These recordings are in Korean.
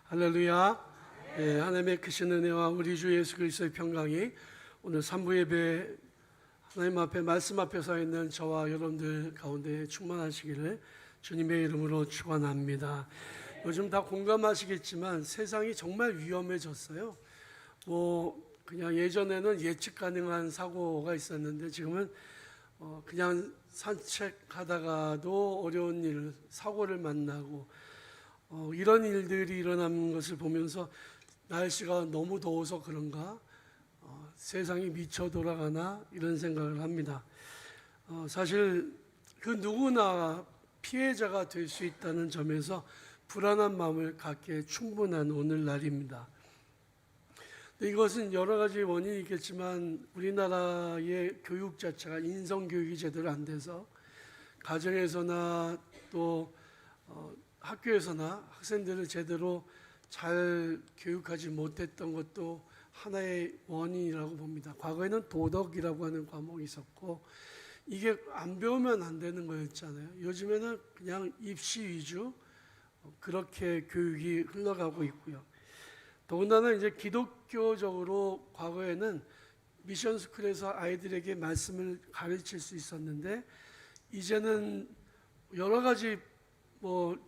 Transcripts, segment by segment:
할렐루야. 하나님의 크신 은혜와 우리 주 예수 그리스도의 평강이 오늘 3부 예배 하나님 앞에 말씀 앞에 서 있는 저와 여러분들 가운데 충만하시기를 주님의 이름으로 축원합니다. 요즘 다 공감하시겠지만 세상이 정말 위험해졌어요. 그냥 예전에는 예측 가능한 사고가 있었는데 지금은 그냥 산책하다가도 어려운 일, 사고를 만나고 이런 일들이 일어나는 것을 보면서 날씨가 너무 더워서 그런가 세상이 미쳐 돌아가나 이런 생각을 합니다. 사실 그 누구나 피해자가 될 수 있다는 점에서 불안한 마음을 갖기에 충분한 오늘날입니다. 이것은 여러 가지 원인이 있겠지만 우리나라의 교육 자체가 인성교육이 제대로 안 돼서 가정에서나 또 학교에서나 학생들을 제대로 잘 교육하지 못했던 것도 하나의 원인이라고 봅니다. 과거에는 도덕이라고 하는 과목이 있었고 이게 안 배우면 안 되는 거였잖아요. 요즘에는 그냥 입시 위주 그렇게 교육이 흘러가고 있고요. 더군다나 이제 기독교적으로 과거에는 미션 스쿨에서 아이들에게 말씀을 가르칠 수 있었는데 이제는 여러 가지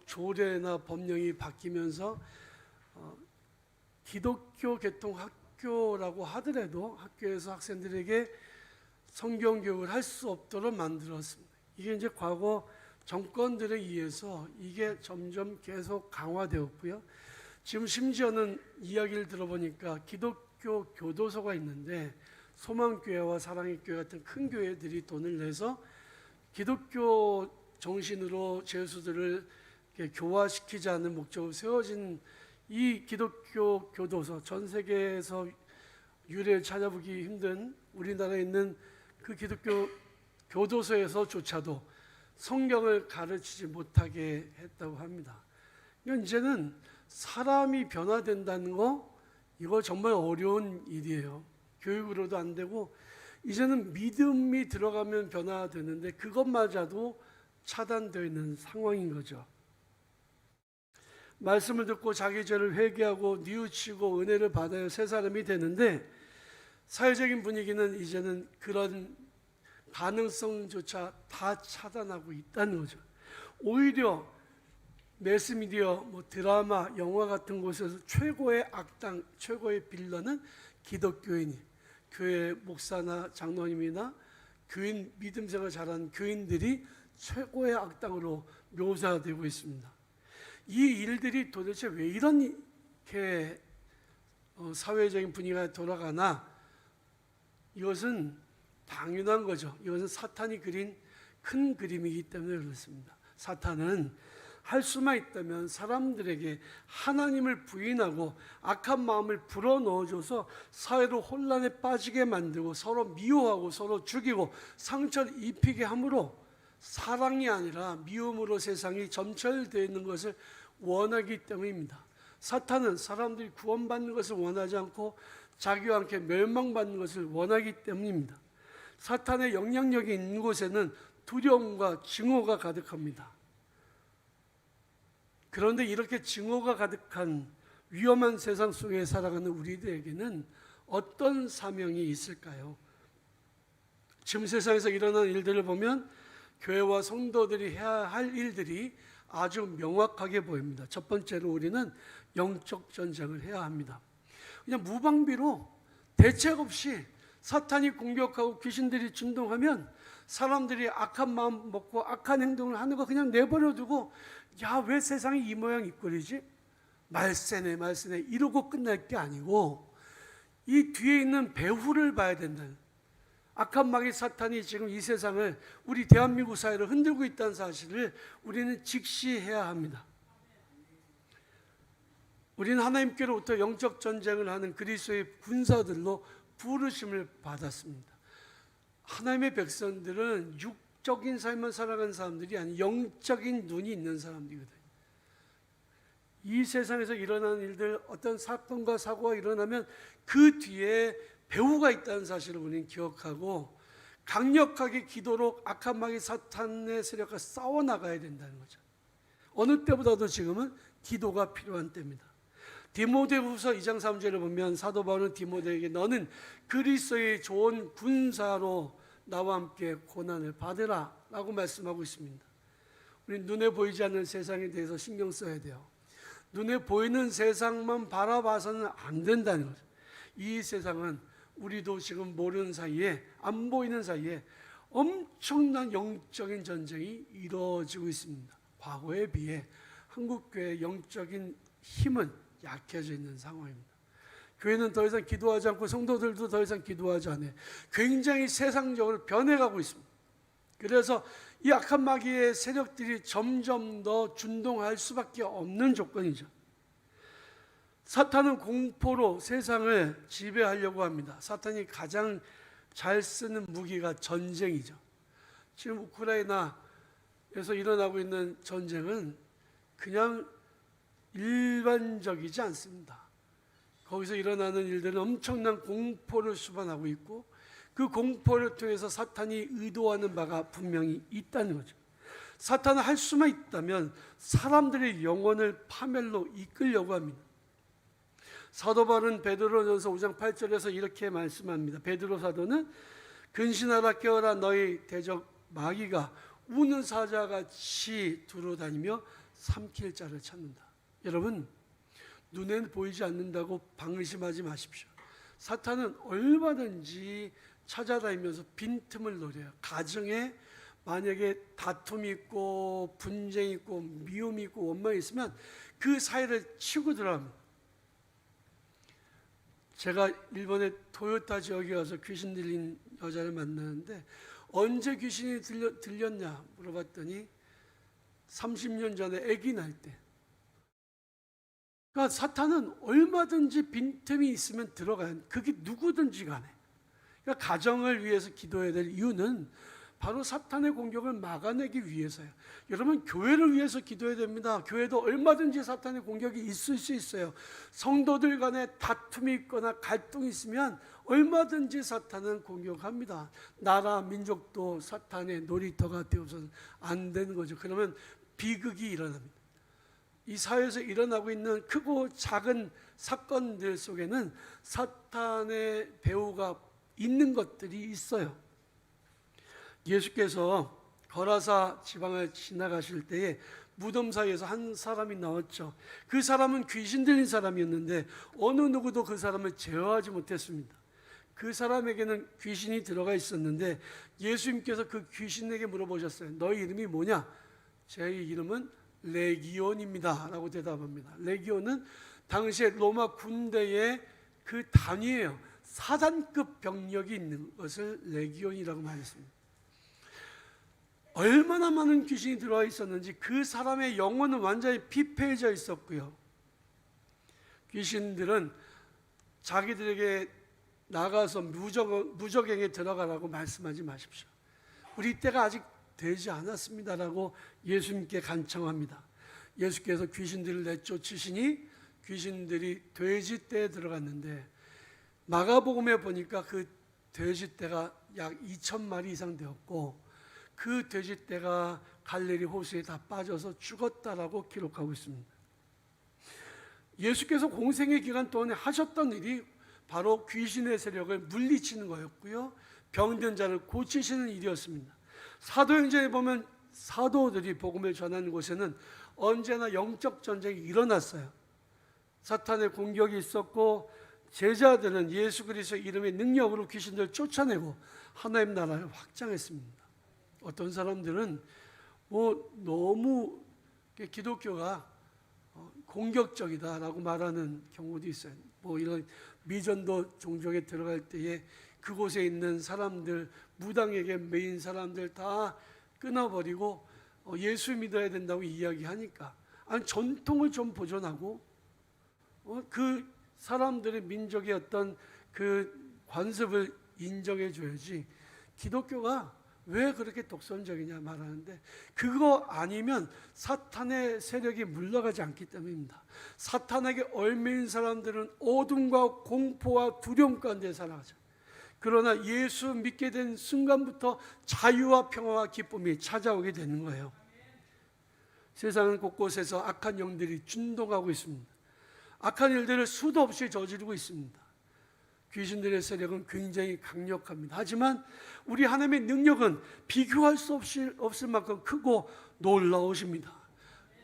조례나 법령이 바뀌면서 기독교 계통 학교라고 하더라도 학교에서 학생들에게 성경 교육을 할 수 없도록 만들었습니다. 이게 이제 과거 정권들에 의해서 이게 점점 계속 강화되었고요. 지금 심지어는 이야기를 들어보니까 기독교 교도소가 있는데 소망교회와 사랑의 교회 같은 큰 교회들이 돈을 내서 기독교 정신으로 죄수들을 교화시키자는 목적으로 세워진 이 기독교 교도소, 전 세계에서 유래를 찾아보기 힘든 우리나라에 있는 그 기독교 교도소에서조차도 성경을 가르치지 못하게 했다고 합니다. 그러니까 이제는 사람이 변화된다는 거 이거 정말 어려운 일이에요. 교육으로도 안 되고 이제는 믿음이 들어가면 변화되는데 그것마저도 차단되어 있는 상황인 거죠. 말씀을 듣고 자기 죄를 회개하고 뉘우치고 은혜를 받아야 새 사람이 되는데 사회적인 분위기는 이제는 그런 가능성조차 다 차단하고 있다는 거죠. 오히려 매스미디어, 드라마, 영화 같은 곳에서 최고의 악당, 최고의 빌런은 기독교인이, 교회 목사나 장로님이나 교인 믿음 생활 잘하는 교인들이 최고의 악당으로 묘사되고 있습니다. 이 일들이 도대체 왜 이렇게 사회적인 분위기가 돌아가나? 이것은 당연한 거죠. 이것은 사탄이 그린 큰 그림이기 때문에 그렇습니다. 사탄은 할 수만 있다면 사람들에게 하나님을 부인하고 악한 마음을 불어넣어줘서 사회로 혼란에 빠지게 만들고 서로 미워하고 서로 죽이고 상처를 입히게 함으로 사랑이 아니라 미움으로 세상이 점철되어 있는 것을 원하기 때문입니다. 사탄은 사람들이 구원받는 것을 원하지 않고 자기와 함께 멸망받는 것을 원하기 때문입니다. 사탄의 영향력이 있는 곳에는 두려움과 증오가 가득합니다. 그런데 이렇게 증오가 가득한 위험한 세상 속에 살아가는 우리들에게는 어떤 사명이 있을까요? 지금 세상에서 일어나는 일들을 보면 교회와 성도들이 해야 할 일들이 아주 명확하게 보입니다. 첫 번째로 우리는 영적 전쟁을 해야 합니다. 그냥 무방비로 대책 없이 사탄이 공격하고 귀신들이 진동하면 사람들이 악한 마음 먹고 악한 행동을 하는 거 그냥 내버려 두고 왜 세상이 이 모양 이 꼴이지? 말세네 이러고 끝날 게 아니고 이 뒤에 있는 배후를 봐야 된다는, 악한 마귀 사탄이 지금 이 세상을, 우리 대한민국 사회를 흔들고 있다는 사실을 우리는 직시해야 합니다. 우리는 하나님께로부터 영적 전쟁을 하는 그리스도의 군사들로 부르심을 받았습니다. 하나님의 백성들은 육적인 삶을 살아가는 사람들이 아닌 영적인 눈이 있는 사람들이거든요. 이 세상에서 일어나는 일들, 어떤 사건과 사고가 일어나면 그 뒤에 배후가 있다는 사실을 우리는 기억하고 강력하게 기도로 악한 마귀 사탄의 세력과 싸워나가야 된다는 거죠. 어느 때보다도 지금은 기도가 필요한 때입니다. 디모데후서 2장 3절을 보면 사도 바울은 디모데에게 너는 그리스도의 좋은 군사로 나와 함께 고난을 받으라 라고 말씀하고 있습니다. 우리 눈에 보이지 않는 세상에 대해서 신경 써야 돼요. 눈에 보이는 세상만 바라봐서는 안 된다는 거죠. 이 세상은 우리도 지금 모르는 사이에, 안 보이는 사이에 엄청난 영적인 전쟁이 이루어지고 있습니다. 과거에 비해 한국교회의 영적인 힘은 약해져 있는 상황입니다. 교회는 더 이상 기도하지 않고 성도들도 더 이상 기도하지 않아요. 굉장히 세상적으로 변해가고 있습니다. 그래서 이 악한 마귀의 세력들이 점점 더 준동할 수밖에 없는 조건이죠. 사탄은 공포로 세상을 지배하려고 합니다. 사탄이 가장 잘 쓰는 무기가 전쟁이죠. 지금 우크라이나에서 일어나고 있는 전쟁은 그냥 일반적이지 않습니다. 거기서 일어나는 일들은 엄청난 공포를 수반하고 있고 그 공포를 통해서 사탄이 의도하는 바가 분명히 있다는 거죠. 사탄은 할 수만 있다면 사람들의 영혼을 파멸로 이끌려고 합니다. 사도 바울은 베드로전서 5장 8절에서 이렇게 말씀합니다. 베드로 사도는 근신하라 깨어라 너희 대적 마귀가 우는 사자같이 두루다니며 삼킬 자를 찾는다. 여러분, 눈에는 보이지 않는다고 방심하지 마십시오. 사탄은 얼마든지 찾아다니면서 빈틈을 노려요. 가정에 만약에 다툼이 있고 분쟁이 있고 미움이 있고 원망이 있으면 그 사이를 치고 들어갑니다. 제가 일본의 토요타 지역에 가서 귀신 들린 여자를 만나는데 언제 귀신이 들렸냐 물어봤더니 30년 전에 아기 날 때. 그러니까 사탄은 얼마든지 빈틈이 있으면 들어가요. 그게 누구든지 간에. 그러니까 가정을 위해서 기도해야 될 이유는 바로 사탄의 공격을 막아내기 위해서요. 여러분, 교회를 위해서 기도해야 됩니다. 교회도 얼마든지 사탄의 공격이 있을 수 있어요. 성도들 간에 다툼이 있거나 갈등이 있으면 얼마든지 사탄은 공격합니다. 나라, 민족도 사탄의 놀이터가 되어서는 안 되는 거죠. 그러면 비극이 일어납니다. 이 사회에서 일어나고 있는 크고 작은 사건들 속에는 사탄의 배후가 있는 것들이 있어요. 예수께서 거라사 지방을 지나가실 때에 무덤 사이에서 한 사람이 나왔죠. 그 사람은 귀신 들린 사람이었는데 어느 누구도 그 사람을 제어하지 못했습니다. 그 사람에게는 귀신이 들어가 있었는데 예수님께서 그 귀신에게 물어보셨어요. 너희 이름이 뭐냐? 제 이름은 레기온입니다 라고 대답합니다. 레기온은 당시에 로마 군대의 그 단위예요. 사단급 병력이 있는 것을 레기온이라고 말했습니다. 얼마나 많은 귀신이 들어와 있었는지 그 사람의 영혼은 완전히 피폐해져 있었고요. 귀신들은 자기들에게 나가서 무적행에 들어가라고 말씀하지 마십시오. 우리 때가 아직 되지 않았습니다라고 예수님께 간청합니다. 예수께서 귀신들을 내쫓으시니 귀신들이 돼지떼에 들어갔는데 마가복음에 보니까 그 돼지떼가 약 2,000마리 이상 되었고 그 돼지떼가 갈릴리 호수에 다 빠져서 죽었다라고 기록하고 있습니다. 예수께서 공생의 기간 동안에 하셨던 일이 바로 귀신의 세력을 물리치는 거였고요. 병든 자를 고치시는 일이었습니다. 사도행전에 보면 사도들이 복음을 전하는 곳에는 언제나 영적 전쟁이 일어났어요. 사탄의 공격이 있었고 제자들은 예수 그리스도의 이름의 능력으로 귀신들을 쫓아내고 하나님 나라를 확장했습니다. 어떤 사람들은 너무 기독교가 공격적이다라고 말하는 경우도 있어요. 이런 미전도 종족에 들어갈 때에 그곳에 있는 사람들, 무당에게 매인 사람들 다 끊어버리고 예수 믿어야 된다고 이야기하니까 아니 전통을 좀 보존하고 그 사람들의 민족의 어떤 그 관습을 인정해 줘야지. 기독교가 왜 그렇게 독선적이냐 말하는데 그거 아니면 사탄의 세력이 물러가지 않기 때문입니다. 사탄에게 얽매인 사람들은 어둠과 공포와 두려움 가운데 살아가죠. 그러나 예수 믿게 된 순간부터 자유와 평화와 기쁨이 찾아오게 되는 거예요. 세상 곳곳에서 악한 영들이 준동하고 있습니다. 악한 일들을 수도 없이 저지르고 있습니다. 귀신들의 세력은 굉장히 강력합니다. 하지만 우리 하나님의 능력은 비교할 수 없을 만큼 크고 놀라우십니다.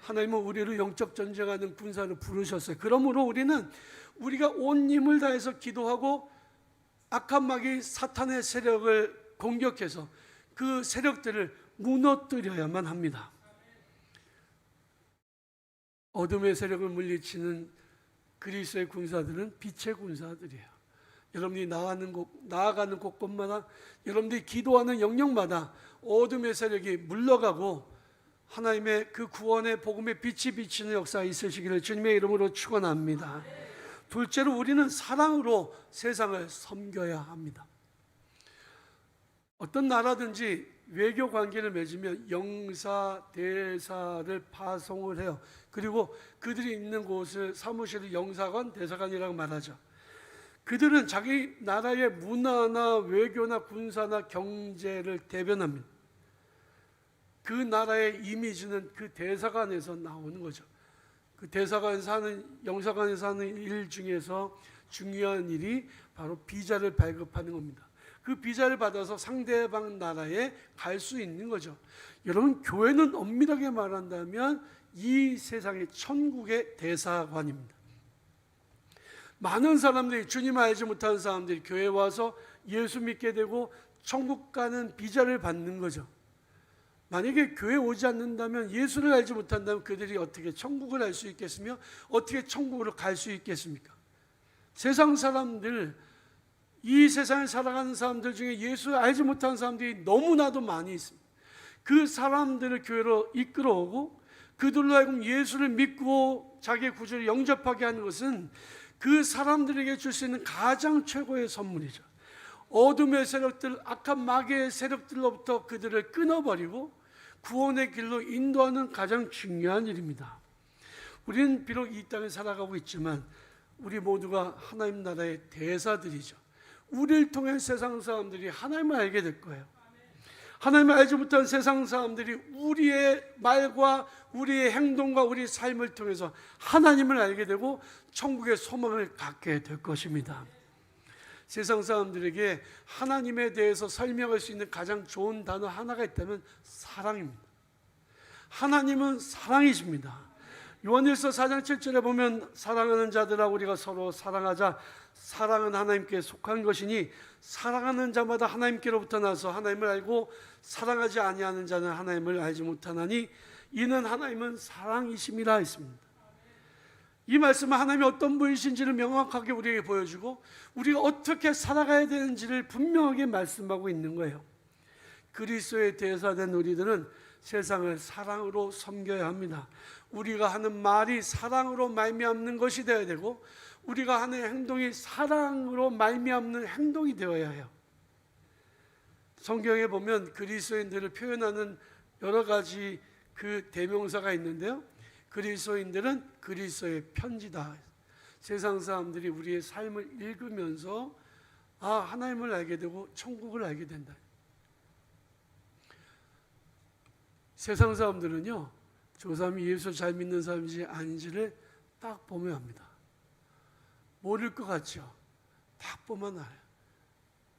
하나님은 우리를 영적 전쟁하는 군사로 부르셨어요. 그러므로 우리가 온 힘을 다해서 기도하고 악한 마귀 사탄의 세력을 공격해서 그 세력들을 무너뜨려야만 합니다. 어둠의 세력을 물리치는 그리스도의 군사들은 빛의 군사들이에요. 여러분이 나아가는 곳곳마다, 여러분들이 기도하는 영역마다 어둠의 세력이 물러가고 하나님의 그 구원의 복음의 빛이 비치는 역사가 있으시기를 주님의 이름으로 축원합니다. 둘째로 우리는 사랑으로 세상을 섬겨야 합니다. 어떤 나라든지 외교 관계를 맺으면 영사, 대사를 파송을 해요. 그리고 그들이 있는 곳을 사무실을 영사관, 대사관이라고 말하죠. 그들은 자기 나라의 문화나 외교나 군사나 경제를 대변합니다. 그 나라의 이미지는 그 대사관에서 나오는 거죠. 그 대사관에서 하는, 영사관에서 하는 일 중에서 중요한 일이 바로 비자를 발급하는 겁니다. 그 비자를 받아서 상대방 나라에 갈 수 있는 거죠. 여러분, 교회는 엄밀하게 말한다면 이 세상의 천국의 대사관입니다. 많은 사람들이, 주님을 알지 못하는 사람들이 교회에 와서 예수 믿게 되고 천국 가는 비자를 받는 거죠. 만약에 교회에 오지 않는다면, 예수를 알지 못한다면 그들이 어떻게 천국을 알 수 있겠으며 어떻게 천국으로 갈 수 있겠습니까? 세상 사람들, 이 세상에 살아가는 사람들 중에 예수를 알지 못하는 사람들이 너무나도 많이 있습니다. 그 사람들을 교회로 이끌어오고 그들로 하여금 예수를 믿고 자기의 구주를 영접하게 하는 것은 그 사람들에게 줄 수 있는 가장 최고의 선물이죠. 어둠의 세력들, 악한 마귀의 세력들로부터 그들을 끊어버리고 구원의 길로 인도하는 가장 중요한 일입니다. 우리는 비록 이 땅에 살아가고 있지만 우리 모두가 하나님 나라의 대사들이죠. 우리를 통해 세상 사람들이 하나님을 알게 될 거예요. 하나님을 알지 못한 세상 사람들이 우리의 말과 우리의 행동과 우리의 삶을 통해서 하나님을 알게 되고 천국의 소망을 갖게 될 것입니다. 세상 사람들에게 하나님에 대해서 설명할 수 있는 가장 좋은 단어 하나가 있다면 사랑입니다. 하나님은 사랑이십니다. 요한일서 4장 7절에 보면 사랑하는 자들아 우리가 서로 사랑하자. 사랑은 하나님께 속한 것이니 사랑하는 자마다 하나님께로부터 나서 하나님을 알고 사랑하지 아니하는 자는 하나님을 알지 못하나니 이는 하나님은 사랑이심이라 했습니다. 이 말씀은 하나님이 어떤 분이신지를 명확하게 우리에게 보여주고 우리가 어떻게 살아가야 되는지를 분명하게 말씀하고 있는 거예요. 그리스도의 대사된 우리들은 세상을 사랑으로 섬겨야 합니다. 우리가 하는 말이 사랑으로 말미암는 것이 되어야 되고 우리가 하는 행동이 사랑으로 말미암는 행동이 되어야 해요. 성경에 보면 그리스도인들을 표현하는 여러 가지 그 대명사가 있는데요. 그리스도인들은 그리스도의 편지다. 세상 사람들이 우리의 삶을 읽으면서 하나님을 알게 되고 천국을 알게 된다. 세상 사람들은요, 저 사람이 예수 잘 믿는 사람인지 아닌지를 딱 보면 압니다. 모를 것 같죠? 딱 보면 알아요.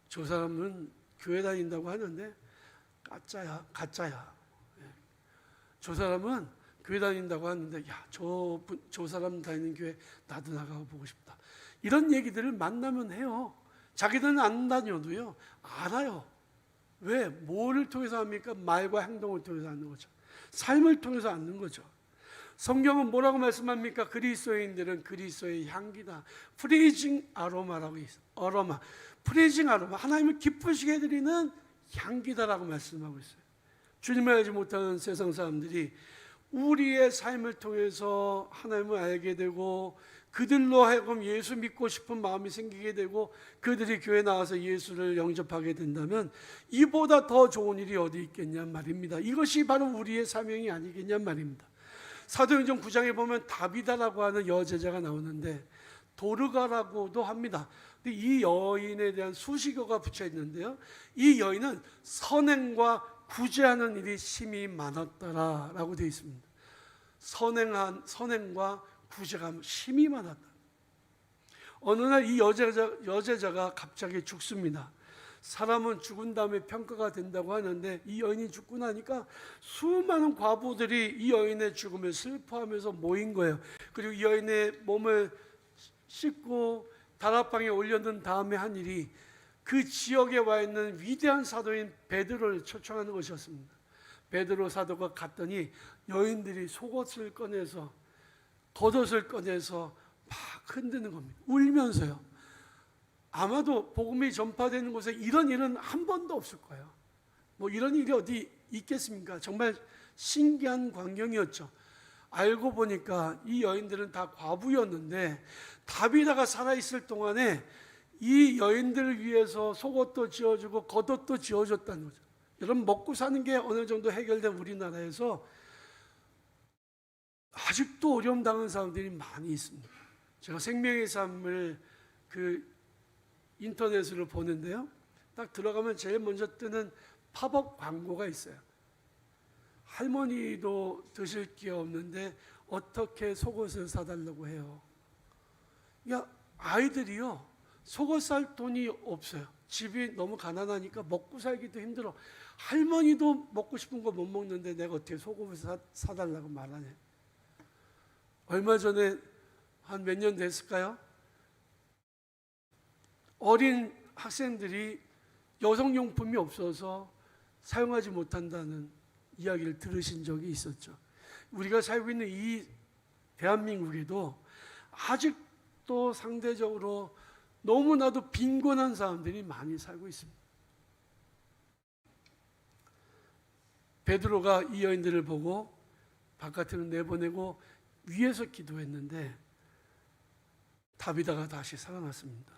저 사람은 교회 다닌다고 하는데 가짜야. 저 사람은 교회 다닌다고 하는데 저 사람 다니는 교회 나도 나가고 보고 싶다. 이런 얘기들을 만나면 해요. 자기들은 안 다녀도요 알아요. 왜? 뭐를 통해서 합니까? 말과 행동을 통해서 하는 거죠. 삶을 통해서 하는 거죠. 성경은 뭐라고 말씀합니까? 그리스도인들은 그리스도의 향기다. 프리징 아로마라고 있어요. 어로마. 프리징 아로마. 하나님을 기쁘시게 해드리는 향기다라고 말씀하고 있어요. 주님을 알지 못하는 세상 사람들이 우리의 삶을 통해서 하나님을 알게 되고 그들로 하여금 예수 믿고 싶은 마음이 생기게 되고 그들이 교회 나와서 예수를 영접하게 된다면 이보다 더 좋은 일이 어디 있겠냐 말입니다. 이것이 바로 우리의 사명이 아니겠냐 말입니다. 사도행전 9장에 보면 다비다라고 하는 여제자가 나오는데 도르가라고도 합니다. 근데 이 여인에 대한 수식어가 붙여 있는데요. 이 여인은 선행과 구제하는 일이 심히 많았더라라고 되어 있습니다. 선행과 구제가 심히 많았다. 어느 날 이 여제자가 갑자기 죽습니다. 사람은 죽은 다음에 평가가 된다고 하는데 이 여인이 죽고 나니까 수많은 과부들이 이 여인의 죽음을 슬퍼하면서 모인 거예요. 그리고 이 여인의 몸을 씻고 다락방에 올려놓은 다음에 한 일이 그 지역에 와 있는 위대한 사도인 베드로를 초청하는 것이었습니다. 베드로 사도가 갔더니 여인들이 속옷을 꺼내서 겉옷을 꺼내서 막 흔드는 겁니다. 울면서요. 아마도 복음이 전파되는 곳에 이런 일은 한 번도 없을 거예요. 뭐 이런 일이 어디 있겠습니까? 정말 신기한 광경이었죠. 알고 보니까 이 여인들은 다 과부였는데 다비다가 살아있을 동안에 이 여인들을 위해서 속옷도 지어주고 겉옷도 지어줬다는 거죠. 여러분, 먹고 사는 게 어느 정도 해결된 우리나라에서 아직도 어려움 당하는 사람들이 많이 있습니다. 제가 생명의 삶을 인터넷으로 보는데요, 딱 들어가면 제일 먼저 뜨는 팝업 광고가 있어요. 할머니도 드실 게 없는데 어떻게 속옷을 사달라고 해요. 야, 아이들이요, 속옷 살 돈이 없어요. 집이 너무 가난하니까 먹고 살기도 힘들어. 할머니도 먹고 싶은 거 못 먹는데 내가 어떻게 속옷을 사달라고 말하네. 얼마 전에 한 몇 년 됐을까요? 어린 학생들이 여성용품이 없어서 사용하지 못한다는 이야기를 들으신 적이 있었죠. 우리가 살고 있는 이 대한민국에도 아직도 상대적으로 너무나도 빈곤한 사람들이 많이 살고 있습니다. 베드로가 이 여인들을 보고 바깥으로 내보내고 위에서 기도했는데 다비다가 다시 살아났습니다.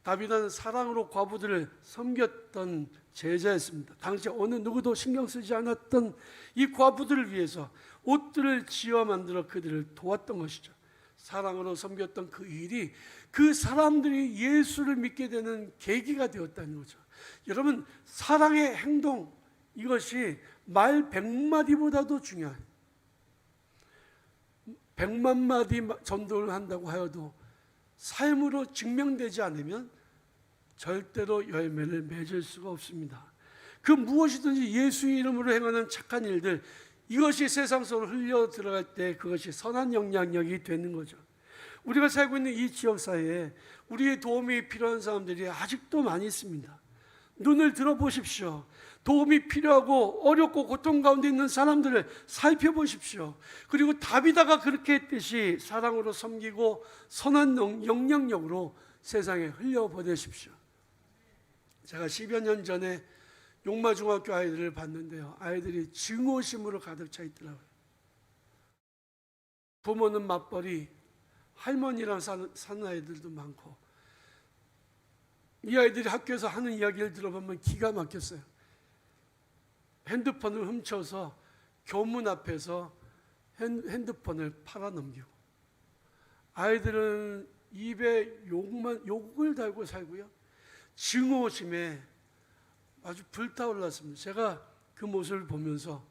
다비다는 사랑으로 과부들을 섬겼던 제자였습니다. 당시 어느 누구도 신경 쓰지 않았던 이 과부들을 위해서 옷들을 지어 만들어 그들을 도왔던 것이죠. 사랑으로 섬겼던 그 일이 그 사람들이 예수를 믿게 되는 계기가 되었다는 거죠. 여러분, 사랑의 행동, 이것이 말 100마디보다도 중요해요. 100만 마디 전도를 한다고 하여도 삶으로 증명되지 않으면 절대로 열매를 맺을 수가 없습니다. 그 무엇이든지 예수의 이름으로 행하는 착한 일들, 이것이 세상 속으로 흘려 들어갈 때 그것이 선한 영향력이 되는 거죠. 우리가 살고 있는 이 지역사회에 우리의 도움이 필요한 사람들이 아직도 많이 있습니다. 눈을 들어보십시오. 도움이 필요하고 어렵고 고통 가운데 있는 사람들을 살펴보십시오. 그리고 다비다가 그렇게 했듯이 사랑으로 섬기고 선한 영향력으로 세상에 흘려보내십시오. 제가 10여 년 전에 용마중학교 아이들을 봤는데요, 아이들이 증오심으로 가득 차 있더라고요. 부모는 맞벌이, 할머니랑 사는 아이들도 많고, 이 아이들이 학교에서 하는 이야기를 들어보면 기가 막혔어요. 핸드폰을 훔쳐서 교문 앞에서 핸드폰을 팔아넘기고, 아이들은 입에 욕을 달고 살고요, 증오심에 아주 불타올랐습니다. 제가 그 모습을 보면서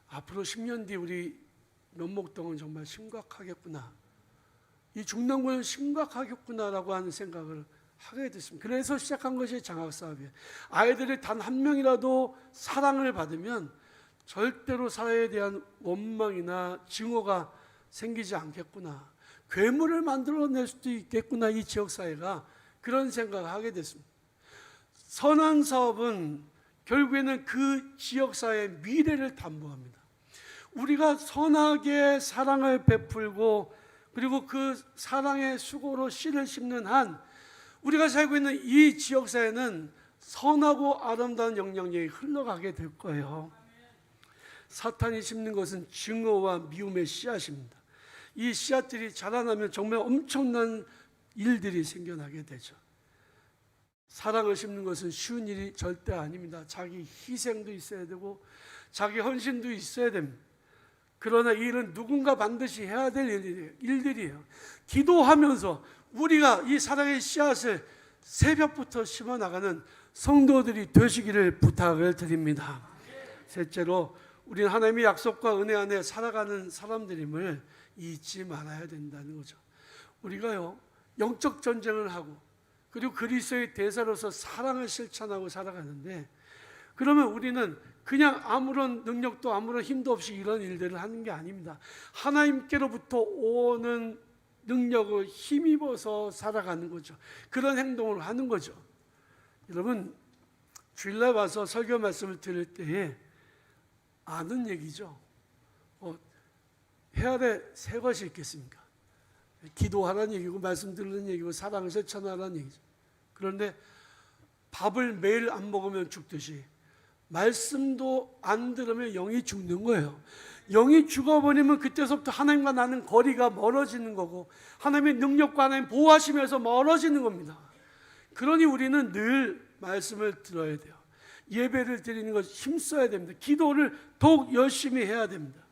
앞으로 10년 뒤 우리 면목동은 정말 심각하겠구나, 이 중남구는 심각하겠구나라고 하는 생각을 하게 됐습니다. 그래서 시작한 것이 장학사업이에요. 아이들이 단 한 명이라도 사랑을 받으면 절대로 사회에 대한 원망이나 증오가 생기지 않겠구나, 괴물을 만들어낼 수도 있겠구나, 이 지역사회가. 그런 생각을 하게 됐습니다. 선한 사업은 결국에는 그 지역사회의 미래를 담보합니다. 우리가 선하게 사랑을 베풀고 그리고 그 사랑의 수고로 씨를 심는 한 우리가 살고 있는 이 지역사회는 선하고 아름다운 영향력이 흘러가게 될 거예요. 사탄이 심는 것은 증오와 미움의 씨앗입니다. 이 씨앗들이 자라나면 정말 엄청난 일들이 생겨나게 되죠. 사랑을 심는 것은 쉬운 일이 절대 아닙니다. 자기 희생도 있어야 되고 자기 헌신도 있어야 됩니다. 그러나 이 일은 누군가 반드시 해야 될 일들이에요. 기도하면서 우리가 이 사랑의 씨앗을 새벽부터 심어나가는 성도들이 되시기를 부탁을 드립니다. 셋째로, 우리는 하나님의 약속과 은혜 안에 살아가는 사람들임을 잊지 말아야 된다는 거죠. 우리가요, 영적 전쟁을 하고 그리고 그리스도의 대사로서 사랑을 실천하고 살아가는데, 그러면 우리는 그냥 아무런 능력도 아무런 힘도 없이 이런 일들을 하는 게 아닙니다. 하나님께로부터 오는 능력을 힘입어서 살아가는 거죠. 그런 행동을 하는 거죠. 여러분, 주일날 와서 설교 말씀을 들을 때에 아는 얘기죠. 해 아래 새 것이 있겠습니까? 기도하라는 얘기고 말씀 듣는 얘기고 사랑을 실천하라는 얘기죠. 그런데 밥을 매일 안 먹으면 죽듯이 말씀도 안 들으면 영이 죽는 거예요. 영이 죽어버리면 그때서부터 하나님과 나는 거리가 멀어지는 거고 하나님의 능력과 하나님 보호하시면서 멀어지는 겁니다. 그러니 우리는 늘 말씀을 들어야 돼요. 예배를 드리는 것 힘써야 됩니다. 기도를 더욱 열심히 해야 됩니다.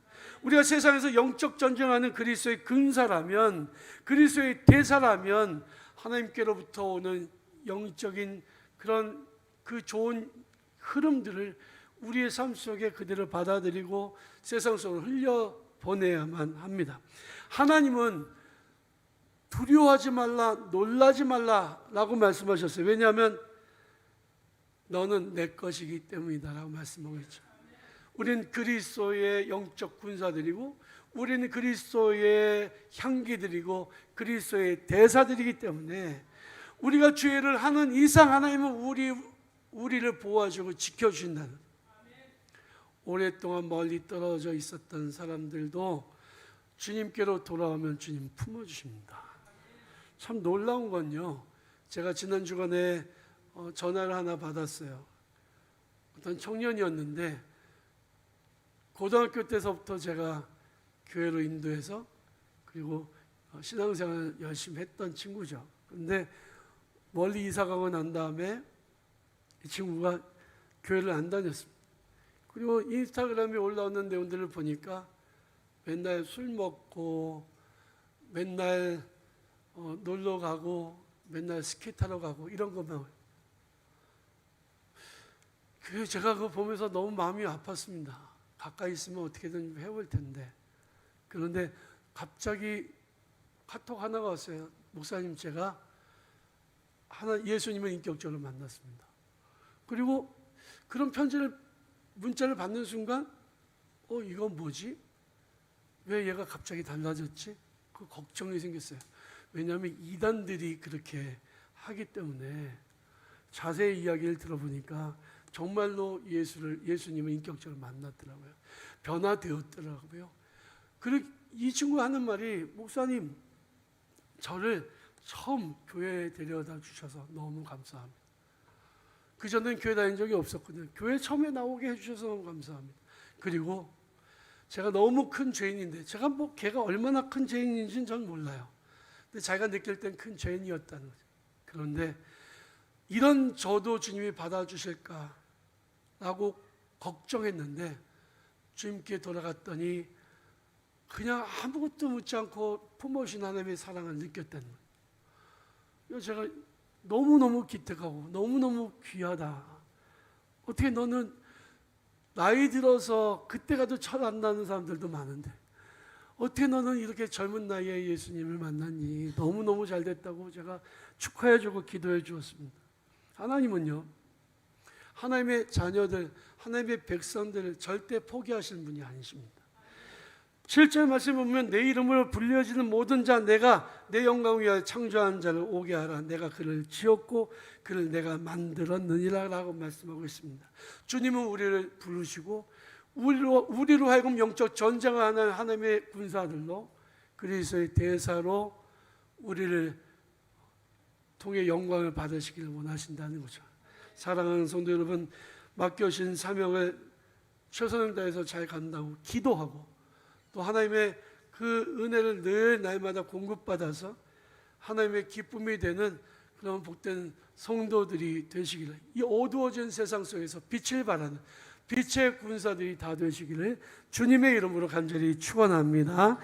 우리가 세상에서 영적 전쟁하는 그리스도의 근사라면, 그리스도의 대사라면 하나님께로부터 오는 영적인 그런 그 좋은 흐름들을 우리의 삶 속에 그대로 받아들이고 세상 속으로 흘려보내야만 합니다. 하나님은 두려워하지 말라, 놀라지 말라라고 말씀하셨어요. 왜냐하면 너는 내 것이기 때문이다라고 말씀하고 있죠. 우리는 그리스도의 영적 군사들이고 우리는 그리스도의 향기들이고 그리스도의 대사들이기 때문에 우리가 죄를 하는 이상 하나님은 우리를 보호하시고 지켜주신다는, 오랫동안 멀리 떨어져 있었던 사람들도 주님께로 돌아오면 주님 품어주십니다. 참 놀라운 건요, 제가 지난 주간에 전화를 하나 받았어요. 어떤 청년이었는데 고등학교 때서부터 제가 교회로 인도해서 그리고 신앙생활을 열심히 했던 친구죠. 그런데 멀리 이사가고 난 다음에 이 친구가 교회를 안 다녔습니다. 그리고 인스타그램에 올라오는 내용들을 보니까 맨날 술 먹고 맨날 놀러 가고 맨날 스키 타러 가고 이런 것만. 그래서 제가 그거 보면서 너무 마음이 아팠습니다. 가까이 있으면 어떻게든 해볼 텐데. 그런데 갑자기 카톡 하나가 왔어요. 목사님, 제가 예수님을 인격적으로 만났습니다. 그리고 그런 문자를 받는 순간 이건 뭐지? 왜 얘가 갑자기 달라졌지? 그 걱정이 생겼어요. 왜냐하면 이단들이 그렇게 하기 때문에 자세히 이야기를 들어보니까 정말로 예수님을 인격적으로 만났더라고요. 변화되었더라고요. 그리고 이 친구가 하는 말이, 목사님, 저를 처음 교회에 데려다 주셔서 너무 감사합니다. 그전엔 교회 다닌 적이 없었거든요. 교회 처음에 나오게 해주셔서 너무 감사합니다. 그리고 제가 너무 큰 죄인인데, 제가 걔가 얼마나 큰 죄인인지는 전 몰라요. 근데 자기가 느낄 땐 큰 죄인이었다는 거죠. 그런데 이런 저도 주님이 받아주실까라고 걱정했는데 주님께 돌아갔더니 그냥 아무것도 묻지 않고 품어주신 하나님의 사랑을 느꼈다는 거예요. 제가 너무너무 기특하고 너무너무 귀하다. 어떻게 너는 나이 들어서 그때 가도 철 안 나는 사람들도 많은데 어떻게 너는 이렇게 젊은 나이에 예수님을 만났니? 너무너무 잘 됐다고 제가 축하해주고 기도해 주었습니다. 하나님은요, 하나님의 자녀들, 하나님의 백성들을 절대 포기하시는 분이 아니십니다. 7절 말씀 보면 내 이름으로 불려지는 모든 자 내가 내 영광을 위하여 창조한 자를 오게 하라. 내가 그를 지었고 그를 내가 만들었느니라 라고 말씀하고 있습니다. 주님은 우리를 부르시고 우리로 하여금 영적 전쟁을 하는 하나님의 군사들로 그리스도의 대사로 우리를 통해 영광을 받으시기를 원하신다는 거죠. 사랑하는 성도 여러분, 맡겨주신 사명을 최선을 다해서 잘 간다고 기도하고 또 하나님의 그 은혜를 늘 날마다 공급받아서 하나님의 기쁨이 되는 그런 복된 성도들이 되시기를, 이 어두워진 세상 속에서 빛을 발하는 빛의 군사들이 다 되시기를 주님의 이름으로 간절히 축원합니다.